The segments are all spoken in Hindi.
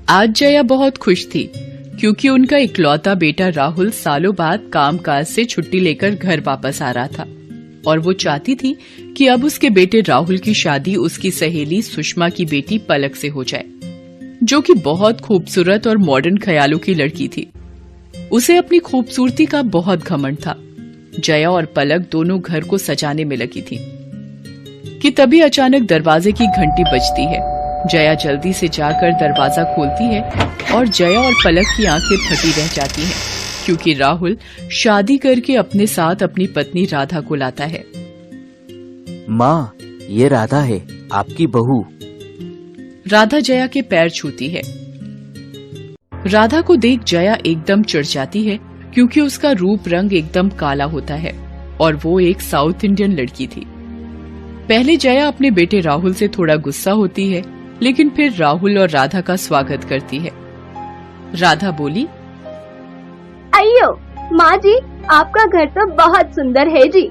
आज जया बहुत खुश थी क्योंकि उनका इकलौता बेटा राहुल सालों बाद कामकाज से छुट्टी लेकर घर वापस आ रहा था और वो चाहती थी कि अब उसके बेटे राहुल की शादी उसकी सहेली सुषमा की बेटी पलक से हो जाए, जो कि बहुत खूबसूरत और मॉडर्न ख्यालों की लड़की थी। उसे अपनी खूबसूरती का बहुत घमंड था। जया और पलक दोनों घर को सजाने में लगी थी कि तभी अचानक दरवाजे की घंटी बजती है। जया जल्दी से जाकर दरवाजा खोलती है और जया और पलक की आंखें फटी रह जाती हैं क्योंकि राहुल शादी करके अपने साथ अपनी पत्नी राधा को लाता है। माँ, ये राधा है, आपकी बहू। राधा जया के पैर छूती है। राधा को देख जया एकदम चिढ़ जाती है क्योंकि उसका रूप रंग एकदम काला होता है और वो एक साउथ इंडियन लड़की थी। पहले जया अपने बेटे राहुल से थोड़ा गुस्सा होती है, लेकिन फिर राहुल और राधा का स्वागत करती है। राधा बोली, अयो माँ जी, आपका घर तो बहुत सुंदर है जी।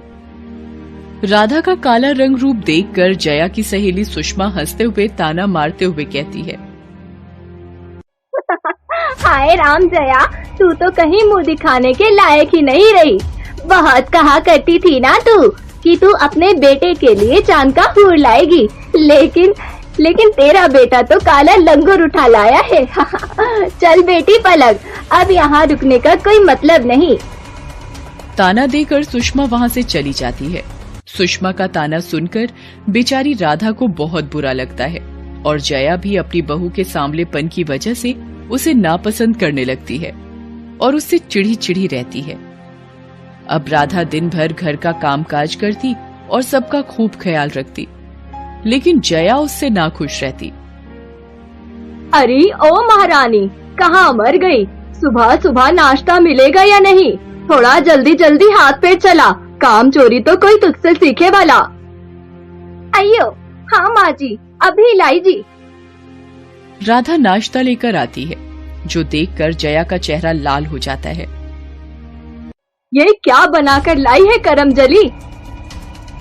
राधा का काला रंग रूप देखकर जया की सहेली सुषमा हंसते हुए ताना मारते हुए कहती है, हाय राम जया, तू तो कहीं मुंह दिखाने के लायक ही नहीं रही। बहुत कहा करती थी ना तू कि तू अपने बेटे के लिए चांद का फूल लाएगी, लेकिन तेरा बेटा तो काला लंगूर उठा लाया है। चल बेटी पलक, अब यहाँ रुकने का कोई मतलब नहीं। ताना देकर सुषमा वहाँ से चली जाती है। सुषमा का ताना सुनकर बेचारी राधा को बहुत बुरा लगता है और जया भी अपनी बहू के सांवलेपन की वजह से उसे नापसंद करने लगती है और उससे चिढ़ी चिढ़ी रहती है। अब राधा दिन भर घर का कामकाज करती और सबका खूब ख्याल रखती, लेकिन जया उससे नाखुश रहती। अरे ओ महारानी, कहाँ मर गई? सुबह सुबह नाश्ता मिलेगा या नहीं? थोड़ा जल्दी जल्दी हाथ पैर चला, काम चोरी तो कोई तुझसे सीखे वाला। अयो हाँ माँ जी, अभी लाई जी। राधा नाश्ता लेकर आती है, जो देखकर जया का चेहरा लाल हो जाता है। ये क्या बनाकर लाई है करमजली?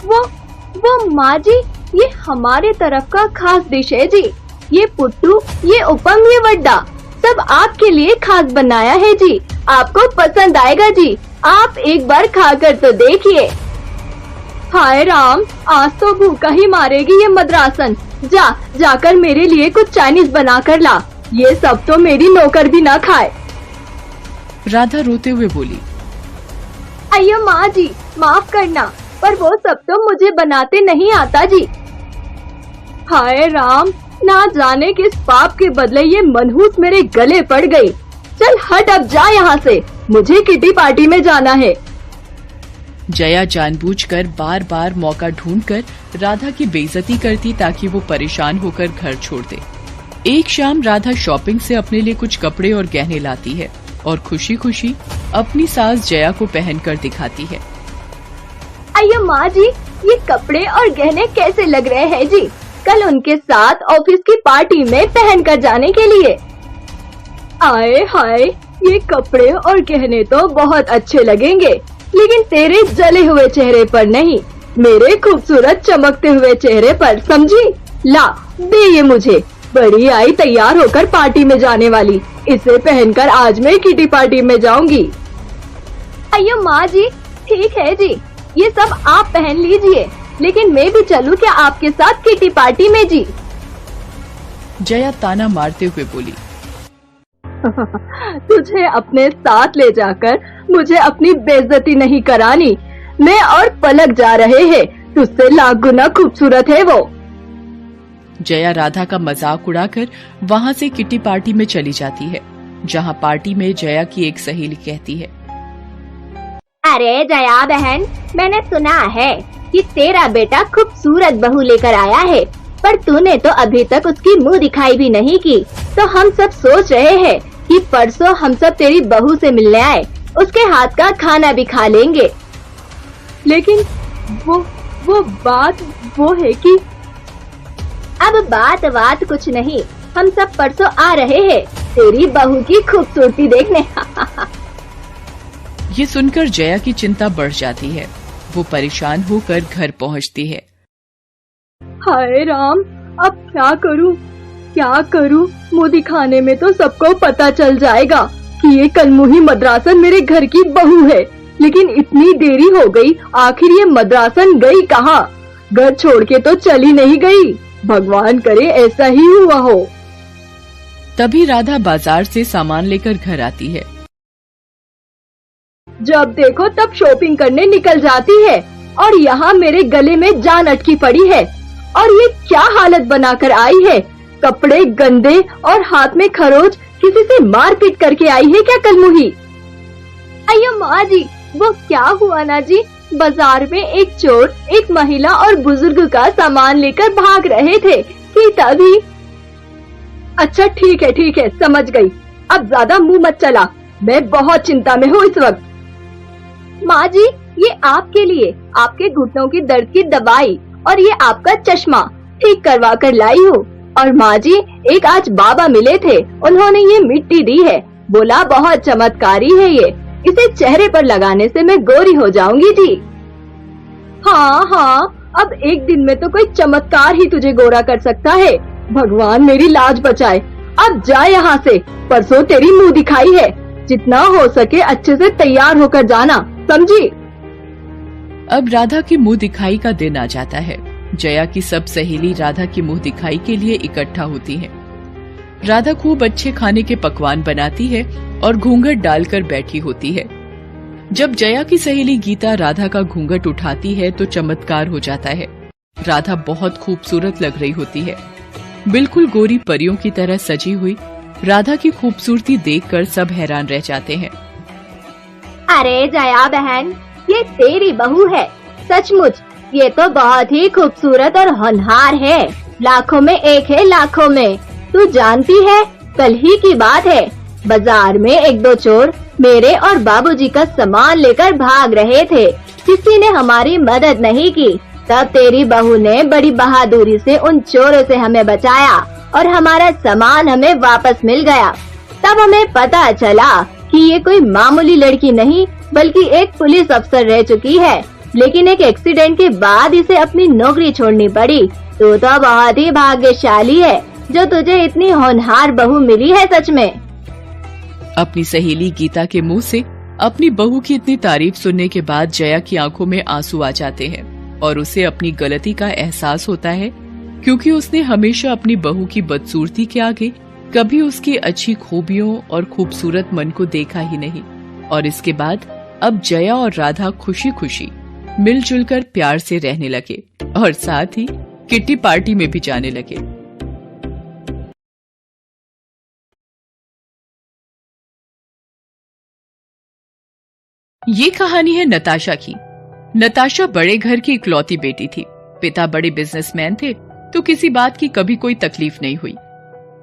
वो माँ जी, ये हमारे तरफ का खास डिश है जी। ये पुट्टू, ये उपम, ये वड्डा सब आपके लिए खास बनाया है जी। आपको पसंद आएगा जी, आप एक बार खाकर तो देखिए। हाय राम, आज तो भूखा ही मारेगी ये मद्रासन। जाकर मेरे लिए कुछ चाइनीज बना कर ला, ये सब तो मेरी नौकर भी ना खाए। राधा रोते हुए बोली, अयो माँ जी, माफ करना, पर वो सब तो मुझे बनाते नहीं आता जी। हाय राम, ना जाने किस पाप के बदले ये मनहूस मेरे गले पड़ गई। चल हट, अब जा यहाँ से, मुझे किटी पार्टी में जाना है। जया जानबूझकर बार बार मौका ढूंढकर राधा की बेइज्जती करती ताकि वो परेशान होकर घर छोड़ दे। एक शाम राधा शॉपिंग से अपने लिए कुछ कपड़े और गहने लाती है और खुशी खुशी अपनी सास जया को पहनकर दिखाती है। अयो माँ जी, ये कपड़े और गहने कैसे लग रहे हैं जी? कल उनके साथ ऑफिस की पार्टी में पहन कर जाने के लिए। आए हाय, ये कपड़े और गहने तो बहुत अच्छे लगेंगे, लेकिन तेरे जले हुए चेहरे पर नहीं, मेरे खूबसूरत चमकते हुए चेहरे पर, समझी? ला दे ये मुझे। बड़ी आई तैयार होकर पार्टी में जाने वाली, इसे पहनकर आज मैं किटी पार्टी में जाऊंगी। अयो माँ जी, ठीक है जी, ये सब आप पहन लीजिए, लेकिन मैं भी चलूं क्या आपके साथ किटी पार्टी में जी? जया ताना मारते हुए बोली, तुझे अपने साथ ले जाकर मुझे अपनी बेइज्जती नहीं करानी। मैं और पलक जा रहे हैं, तुझसे लाख गुना खूबसूरत है वो। जया राधा का मजाक उड़ाकर वहाँ से किटी पार्टी में चली जाती है, जहाँ पार्टी में जया की एक सहेली कहती है, अरे जया बहन, मैंने सुना है कि तेरा बेटा खूबसूरत बहू लेकर आया है, पर तूने तो अभी तक उसकी मुंह दिखाई भी नहीं की। तो हम सब सोच रहे हैं कि परसों हम सब तेरी बहू से मिलने आए, उसके हाथ का खाना भी खा लेंगे। लेकिन वो बात वो है कि अब बात कुछ नहीं, हम सब परसों आ रहे हैं तेरी बहू की खूबसूरती देखने। ये सुनकर जया की चिंता बढ़ जाती है। वो परेशान होकर घर पहुंचती है। हाय राम, अब क्या करूं? मुंह दिखाने में तो सबको पता चल जाएगा कि ये कलमुही मद्रासन मेरे घर की बहू है। लेकिन इतनी देरी हो गई, आखिर ये मद्रासन गई कहाँ? घर छोड़ के तो चली नहीं गई। भगवान करे ऐसा ही हुआ हो। तभी राधा बाजार से सामान लेकर घर आती है। जब देखो तब शॉपिंग करने निकल जाती है और यहाँ मेरे गले में जान अटकी पड़ी है। और ये क्या हालत बनाकर आई है? कपड़े गंदे और हाथ में खरोच। किसी से मारपीट करके आई है क्या कलमुही? अयो माँ जी, वो क्या हुआ ना जी, बाजार में एक चोर एक महिला और बुजुर्ग का सामान लेकर भाग रहे थे कि तभी। अच्छा ठीक है, समझ गई। अब ज्यादा मुंह मत चला, मैं बहुत चिंता में हूँ इस वक्त। माँ जी, ये आपके लिए, आपके घुटनों की दर्द की दवाई और ये आपका चश्मा ठीक करवा कर लाई हूँ। और माँ जी, एक आज बाबा मिले थे, उन्होंने ये मिट्टी दी है, बोला बहुत चमत्कारी है ये, इसे चेहरे पर लगाने से मैं गोरी हो जाऊंगी जी। हाँ, अब एक दिन में तो कोई चमत्कार ही तुझे गोरा कर सकता है। भगवान मेरी लाज बचाए। अब जा यहाँ से, परसों तेरी मुंह दिखाई है। जितना हो सके अच्छे से तैयार होकर जाना, समझी? अब राधा की मुंह दिखाई का दिन आ जाता है। जया की सब सहेली राधा की मुंह दिखाई के लिए इकट्ठा होती हैं। राधा खूब अच्छे खाने के पकवान बनाती है और घूंघट डालकर बैठी होती है। जब जया की सहेली गीता राधा का घूंघट उठाती है तो चमत्कार हो जाता है। राधा बहुत खूबसूरत लग रही होती है, बिल्कुल गोरी परियों की तरह सजी हुई। राधा की खूबसूरती देखकर सब हैरान रह जाते हैं। अरे जया बहन, ये तेरी बहू है। सचमुच ये तो बहुत ही खूबसूरत और होनहार है। लाखों में एक है, लाखों में। तू जानती है, कल ही की बात है, बाजार में एक दो चोर मेरे और बाबूजी का सामान लेकर भाग रहे थे। किसी ने हमारी मदद नहीं की। तब तेरी बहू ने बड़ी बहादुरी से उन चोरों से हमें बचाया और हमारा सामान हमें वापस मिल गया। तब हमें पता चला कि ये कोई मामूली लड़की नहीं बल्कि एक पुलिस अफसर रह चुकी है। लेकिन एक एक्सीडेंट के बाद इसे अपनी नौकरी छोड़नी पड़ी। तू तो बहुत ही भाग्यशाली है जो तुझे इतनी होनहार बहू मिली है, सच में। अपनी सहेली गीता के मुंह से अपनी बहू की इतनी तारीफ सुनने के बाद जया की आंखों में आंसू आ जाते हैं और उसे अपनी गलती का एहसास होता है, क्योंकि उसने हमेशा अपनी बहू की बदसूरती के आगे कभी उसकी अच्छी खूबियों और खूबसूरत मन को देखा ही नहीं। और इसके बाद अब जया और राधा खुशी खुशी मिलजुल कर प्यार से रहने लगे और साथ ही किट्टी पार्टी में भी जाने लगे। ये कहानी है नताशा की। नताशा बड़े घर की इकलौती बेटी थी। पिता बड़े बिजनेसमैन थे, तो किसी बात की कभी कोई तकलीफ नहीं हुई।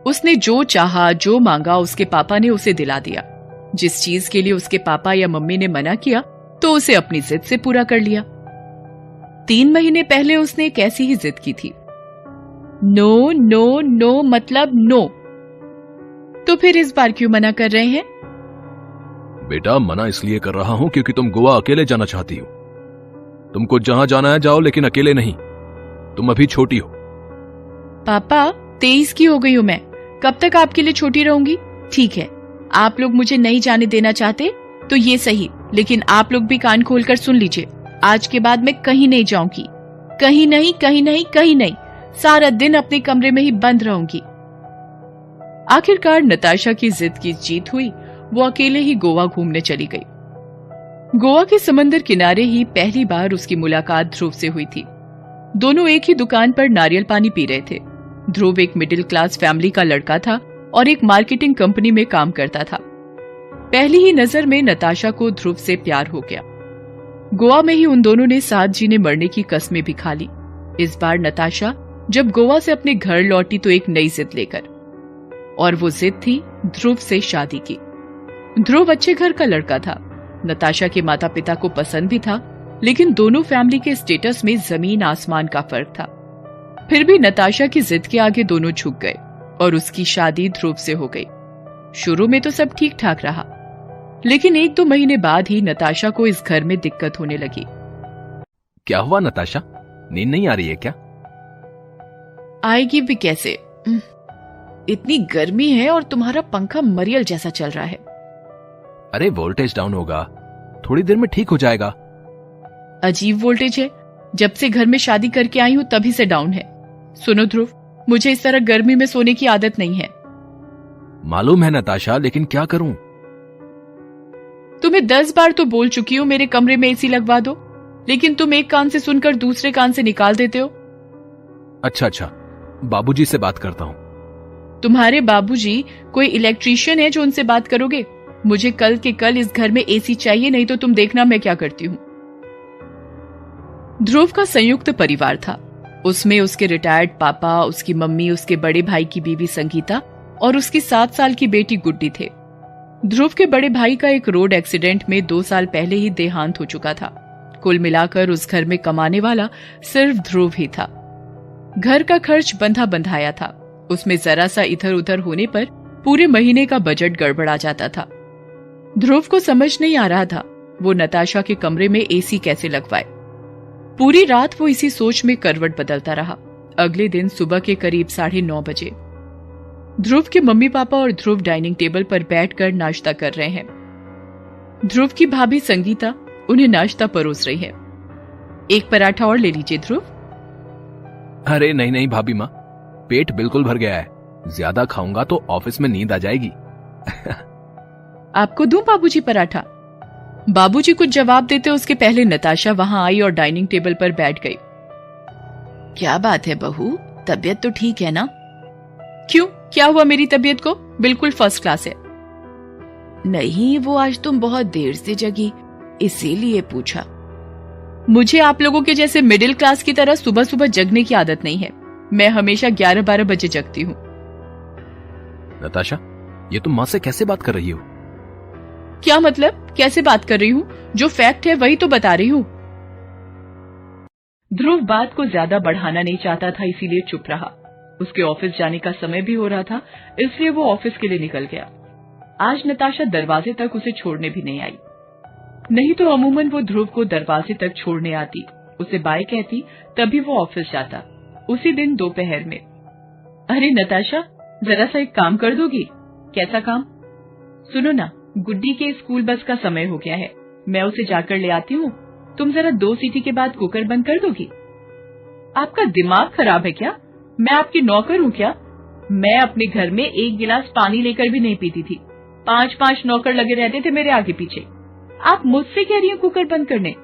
उसने जो चाहा, जो मांगा, उसके पापा ने उसे दिला दिया। जिस चीज के लिए उसके पापा या मम्मी ने मना किया तो उसे अपनी जिद से पूरा कर लिया। 3 महीने पहले उसने एक ऐसी ही जिद की थी। नो नो नो मतलब नो। तो फिर इस बार क्यों मना कर रहे हैं? बेटा, मना इसलिए कर रहा हूं क्योंकि तुम गोवा अकेले जाना चाहती हो। तुमको जहां जाना है जाओ, लेकिन अकेले नहीं। तुम अभी छोटी हो। पापा, 23 की हो गई हूं मैं। कब तक आपके लिए छोटी रहूंगी? ठीक है, आप लोग मुझे नहीं जाने देना चाहते तो ये सही, लेकिन आप लोग भी कान खोलकर सुन लीजिए। आज के बाद मैं कहीं नहीं जाऊंगी। कहीं नहीं, कहीं नहीं, कहीं नहीं। सारा दिन अपने कमरे में ही बंद रहूंगी। आखिरकार नताशा की जिद की जीत हुई। वो अकेले ही गोवा घूमने चली गई। गोवा के समंदर किनारे ही पहली बार उसकी मुलाकात ध्रुव से हुई थी। दोनों एक ही दुकान पर नारियल पानी पी रहे थे। ध्रुव एक मिडिल क्लास फैमिली का लड़का था और एक मार्केटिंग कंपनी में काम करता था। पहली ही नजर में नताशा को ध्रुव से प्यार हो गया। गोवा में ही उन दोनों ने साथ जीने मरने की कस्में भी खा ली। इस बार नताशा जब गोवा से अपने घर लौटी तो एक नई जिद लेकर, और वो जिद थी ध्रुव से शादी की। ध्रुव अच्छे घर का लड़का था। नताशा के माता पिता को पसंद भी था, लेकिन दोनों फैमिली के स्टेटस में जमीन आसमान का फर्क था। फिर भी नताशा की जिद के आगे दोनों झुक गए और उसकी शादी ध्रुव से हो गई। शुरू में तो सब ठीक ठाक रहा, लेकिन 1-2 महीने बाद ही नताशा को इस घर में दिक्कत होने लगी। क्या हुआ नताशा? नींद नहीं आ रही है क्या? आएगी भी कैसे? इतनी गर्मी है और तुम्हारा पंखा मरियल जैसा चल रहा है। अरे वोल्टेज डाउन होगा, थोड़ी देर में ठीक हो जाएगा। अजीब वोल्टेज है, जब से घर में शादी करके आई हूं तभी से डाउन है। सुनो ध्रुव, मुझे इस तरह गर्मी में सोने की आदत नहीं है। मालूम है नताशा, लेकिन क्या करूं? तुम्हें 10 बार तो बोल चुकी हूँ मेरे कमरे में एसी लगवा दो, लेकिन तुम एक कान से सुनकर दूसरे कान से निकाल देते हो। अच्छा, बाबूजी से बात करता हूँ। तुम्हारे बाबूजी कोई इलेक्ट्रीशियन है जो उनसे बात करोगे? मुझे कल के कल इस घर में एसी चाहिए, नहीं तो तुम देखना मैं क्या करती हूँ। ध्रुव का संयुक्त परिवार था। उसमें उसके रिटायर्ड पापा, उसकी मम्मी, उसके बड़े भाई की बीवी संगीता और उसकी 7 साल की बेटी गुड्डी थे। ध्रुव के बड़े भाई का एक रोड एक्सीडेंट में 2 साल पहले ही देहांत हो चुका था। कुल मिलाकर उस घर में कमाने वाला सिर्फ ध्रुव ही था। घर का खर्च बंधा बंधाया था। उसमें जरा सा इधर उधर होने पर पूरे महीने का बजट गड़बड़ा जाता था। ध्रुव को समझ नहीं आ रहा था वो नताशा के कमरे में एसी कैसे लगवाए। पूरी रात वो इसी सोच में करवट बदलता रहा। अगले दिन सुबह के करीब 9:30 बजे ध्रुव के मम्मी पापा और ध्रुव डाइनिंग टेबल पर बैठकर नाश्ता कर रहे हैं। ध्रुव की भाभी संगीता उन्हें नाश्ता परोस रही है। एक पराठा और ले लीजिए ध्रुव। अरे नहीं भाभी माँ, पेट बिल्कुल भर गया है। ज्यादा खाऊंगा तो ऑफिस में नींद आ जाएगी। आपको दूं बाबूजी पराठा? बाबूजी कुछ जवाब देते उसके पहले नताशा वहां आई और डाइनिंग टेबल पर बैठ गई। क्या बात है बहू, तबीयत तो ठीक है ना? क्यों, क्या हुआ मेरी तबीयत को? बिल्कुल फर्स्ट क्लास है। नहीं, वो आज तुम बहुत देर से जगी, इसीलिए पूछा। मुझे आप लोगों के जैसे मिडिल क्लास की तरह सुबह सुबह जगने की आदत नहीं है। मैं हमेशा 11-12 बजे जगती हूँ। नताशा, ये तुम माँ से कैसे बात कर रही हो? क्या मतलब कैसे बात कर रही हूँ? जो फैक्ट है वही तो बता रही हूँ। ध्रुव बात को ज्यादा बढ़ाना नहीं चाहता था, इसीलिए चुप रहा। उसके ऑफिस जाने का समय भी हो रहा था, इसलिए वो ऑफिस के लिए निकल गया। आज नताशा दरवाजे तक उसे छोड़ने भी नहीं आई। नहीं तो अमूमन वो ध्रुव को दरवाजे तक छोड़ने आती, उसे बाय कहती, तभी वो ऑफिस जाता। उसी दिन दोपहर में। अरे नताशा, जरा सा एक काम कर दोगी? कैसा काम? सुनो ना, गुड्डी के स्कूल बस का समय हो गया है, मैं उसे जाकर ले आती हूँ। तुम जरा 2 सीटी के बाद कुकर बंद कर दोगी? आपका दिमाग खराब है क्या? मैं आपकी नौकर हूँ क्या? मैं अपने घर में 1 गिलास पानी लेकर भी नहीं पीती थी। 5-5 नौकर लगे रहते थे मेरे आगे पीछे। आप मुझसे कह रही हो कुकर बंद करने?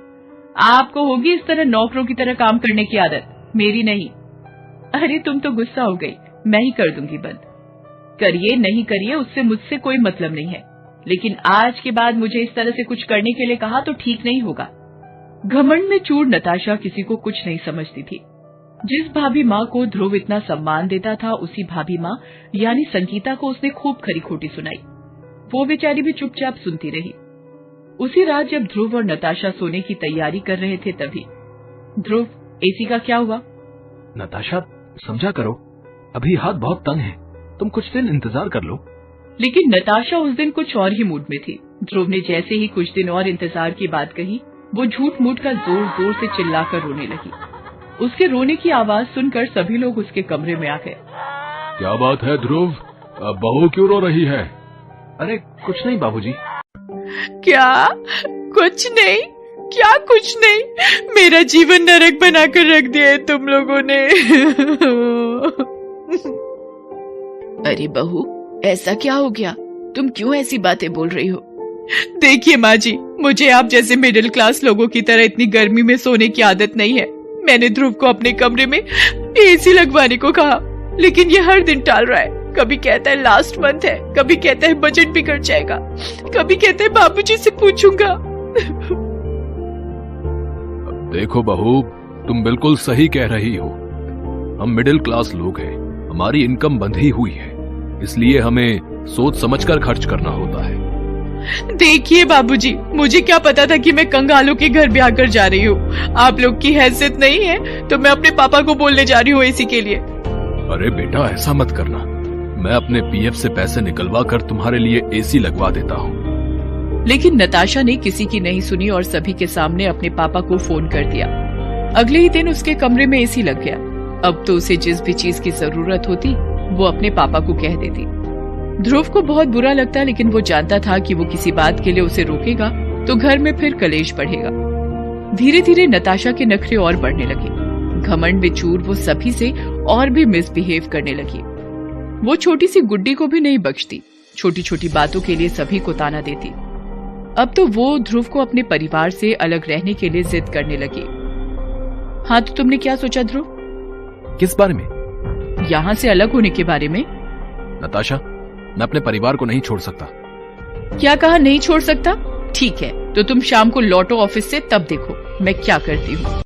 आपको होगी इस तरह नौकरों की तरह काम करने की आदत, मेरी नहीं। अरे तुम तो गुस्सा हो गई, मैं ही कर दूंगी बंद। करिए नहीं करिए उससे मुझसे कोई मतलब नहीं है, लेकिन आज के बाद मुझे इस तरह से कुछ करने के लिए कहा तो ठीक नहीं होगा। घमंड में चूर नताशा किसी को कुछ नहीं समझती थी। जिस भाभी माँ को ध्रुव इतना सम्मान देता था, उसी भाभी माँ यानी संगीता को उसने खूब खरी खोटी सुनाई। वो बेचारी भी चुपचाप सुनती रही। उसी रात जब ध्रुव और नताशा सोने की तैयारी कर रहे थे तभी, ध्रुव, एसी का क्या हुआ? नताशा, समझा करो, अभी हाथ बहुत तंग है, तुम कुछ दिन इंतजार कर लो। लेकिन नताशा उस दिन कुछ और ही मूड में थी। ध्रुव ने जैसे ही कुछ दिन और इंतजार की बात कही, वो झूठ मूठ का जोर जोर से चिल्लाकर रोने लगी। उसके रोने की आवाज सुनकर सभी लोग उसके कमरे में आ गए। क्या बात है ध्रुव, बहू क्यों रो रही है? अरे कुछ नहीं बाबूजी। क्या कुछ नहीं? क्या कुछ नहीं? मेरा जीवन नरक बनाकर रख दिया है तुम लोगों ने। अरे बहू, ऐसा क्या हो गया? तुम क्यों ऐसी बातें बोल रही हो? देखिए माँ जी, मुझे आप जैसे मिडिल क्लास लोगों की तरह इतनी गर्मी में सोने की आदत नहीं है। मैंने ध्रुव को अपने कमरे में एसी लगवाने को कहा, लेकिन ये हर दिन टाल रहा है। कभी कहता है लास्ट मंथ है, कभी कहता है बजट बिगड़ जाएगा, कभी कहता है बाबूजी से पूछूंगा। देखो बहू, तुम बिल्कुल सही कह रही हो। हम मिडिल क्लास लोग हैं, हमारी इनकम बंधी हुई है, इसलिए हमें सोच समझकर खर्च करना होता है। देखिए बाबूजी, मुझे क्या पता था कि मैं कंगालों के घर ब्याह कर जा रही हूँ। आप लोग की हैसियत नहीं है तो मैं अपने पापा को बोलने जा रही हूँ एसी के लिए। अरे बेटा, ऐसा मत करना, मैं अपने पीएफ से पैसे निकलवा कर तुम्हारे लिए एसी लगवा देता हूँ। लेकिन नताशा ने किसी की नहीं सुनी और सभी के सामने अपने पापा को फोन कर दिया। अगले ही दिन उसके कमरे में एसी लग गया। अब तो उसे जिस भी चीज की जरूरत होती वो अपने पापा को कह देती। ध्रुव को बहुत बुरा लगता, लेकिन वो जानता था कि वो किसी बात के लिए उसे रोकेगा तो घर में फिर कलेश बढ़ेगा। धीरे धीरे नताशा के नखरे और बढ़ने लगे। घमंड में चूर वो सभी से और भी मिसबिहेव करने लगी। वो छोटी सी गुड्डी को भी नहीं बख्शती, छोटी छोटी बातों के लिए सभी को ताना देती। अब तो वो ध्रुव को अपने परिवार से अलग रहने के लिए जिद करने लगी। हाँ, तो तुमने क्या सोचा ध्रुव? किस बारे में? यहाँ से अलग होने के बारे में। नताशा, मैं अपने परिवार को नहीं छोड़ सकता। क्या कहा, नहीं छोड़ सकता? ठीक है, तो तुम शाम को लौटो ऑफिस से, तब देखो मैं क्या करती हूँ।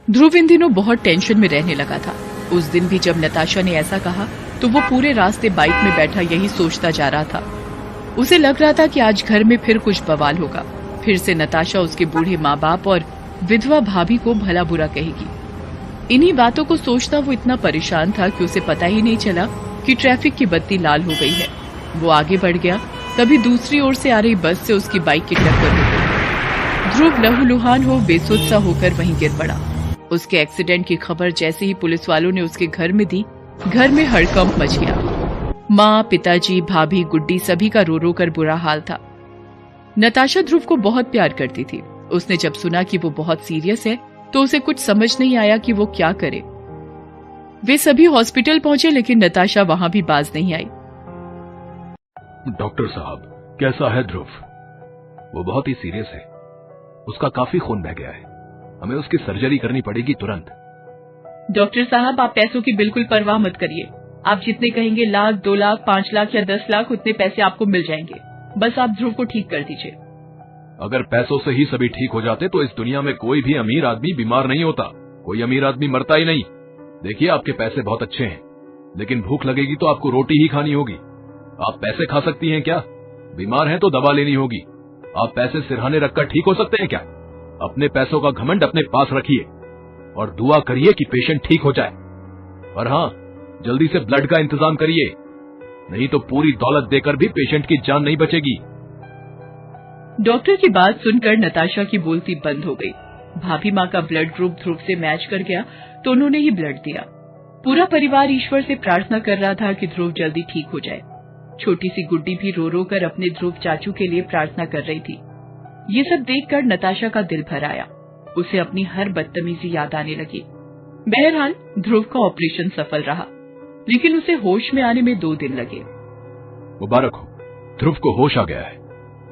ध्रुव इन दिनों बहुत टेंशन में रहने लगा था। उस दिन भी जब नताशा ने ऐसा कहा तो वो पूरे रास्ते बाइक में बैठा यही सोचता जा रहा था। उसे लग रहा था कि आज घर में फिर कुछ बवाल होगा। फिर से नताशा उसके बूढ़े माँ बाप और विधवा भाभी को भला बुरा कहेगी। इन्हीं बातों को सोचता वो इतना परेशान था कि उसे पता ही नहीं चला कि ट्रैफिक की बत्ती लाल हो गई है। वो आगे बढ़ गया, तभी दूसरी ओर से आ रही बस से उसकी बाइक की टक्कर हो गई। ध्रुव लहूलुहान हो बेसुध सा होकर वहीं गिर पड़ा। उसके एक्सीडेंट की खबर जैसे ही पुलिस वालों ने उसके घर में दी, घर में हड़कंप मच गया। माँ, पिताजी, भाभी, गुड्डी सभी का रो रो कर बुरा हाल था। नताशा ध्रुव को बहुत प्यार करती थी। उसने जब सुना कि वो बहुत सीरियस है तो उसे कुछ समझ नहीं आया कि वो क्या करे। वे सभी हॉस्पिटल पहुंचे, लेकिन नताशा वहां भी बाज नहीं आई। डॉक्टर साहब, कैसा है ध्रुव? वो बहुत ही सीरियस है। उसका काफी खून बह गया है। हमें उसकी सर्जरी करनी पड़ेगी तुरंत। डॉक्टर साहब, आप पैसों की बिल्कुल परवाह मत करिए। आप जितने कहेंगे, 1,00,000, 2,00,000, 5,00,000 या 10,00,000, उतने पैसे आपको मिल जाएंगे। बस आप ध्रुव को ठीक कर दीजिए। अगर पैसों से ही सभी ठीक हो जाते तो इस दुनिया में कोई भी अमीर आदमी बीमार नहीं होता। कोई अमीर आदमी मरता ही नहीं। देखिए, आपके पैसे बहुत अच्छे हैं, लेकिन भूख लगेगी तो आपको रोटी ही खानी होगी। आप पैसे खा सकती हैं क्या? बीमार हैं तो दवा लेनी होगी। आप पैसे सिरहाने रखकर ठीक हो सकते हैं क्या? अपने पैसों का घमंड अपने पास रखिए और दुआ करिए कि पेशेंट ठीक हो जाए। और हाँ, जल्दी से ब्लड का इंतजाम करिए, नहीं तो पूरी दौलत देकर भी पेशेंट की जान नहीं बचेगी। डॉक्टर की बात सुनकर नताशा की बोलती बंद हो गई। भाभी माँ का ब्लड ग्रुप ध्रुव से मैच कर गया तो उन्होंने ही ब्लड दिया। पूरा परिवार ईश्वर से प्रार्थना कर रहा था कि ध्रुव जल्दी ठीक हो जाए। छोटी सी गुड्डी भी रो रो कर अपने ध्रुव चाचू के लिए प्रार्थना कर रही थी। ये सब देखकर नताशा का दिल भर आया। उसे अपनी हर बदतमीजी याद आने लगी। बहरहाल ध्रुव का ऑपरेशन सफल रहा, लेकिन उसे होश में आने में 2 दिन लगे। मुबारक हो, ध्रुव को होश आ गया है।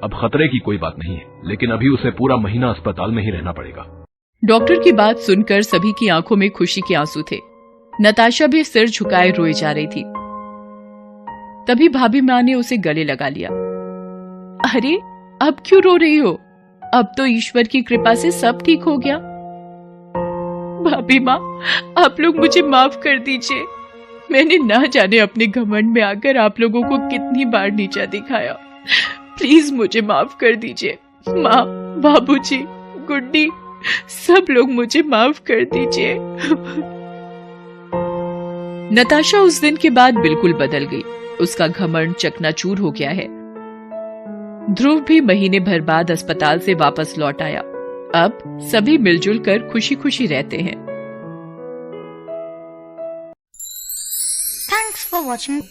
अब खतरे की कोई बात नहीं है, लेकिन अभी उसे पूरा महीना अस्पताल में ही रहना पड़ेगा। डॉक्टर की बात सुनकर सभी की आंखों में खुशी के आंसू थे। नताशा भी सिर झुकाए रोए जा रही थी। तभी भाभी माँ ने उसे गले लगा लिया। अरे, अब क्यों रो रही हो? अब तो ईश्वर की कृपा से सब ठीक हो गया। भाभी माँ, आप लोग मुझे माफ कर दीजिए। मैंने ना जाने अपने घमंड में आकर आप लोगों को कितनी बार नीचा दिखाया। प्लीज मुझे माफ कर दीजिए। माँ, बाबूजी, गुड्डी, सब लोग मुझे माफ कर दीजिए। नताशा उस दिन के बाद बिल्कुल बदल गई। उसका घमंड चकनाचूर हो गया है। ध्रुव भी महीने भर बाद अस्पताल से वापस लौट आया। अब सभी मिलजुल कर खुशी खुशी रहते हैं। Thanks for watching.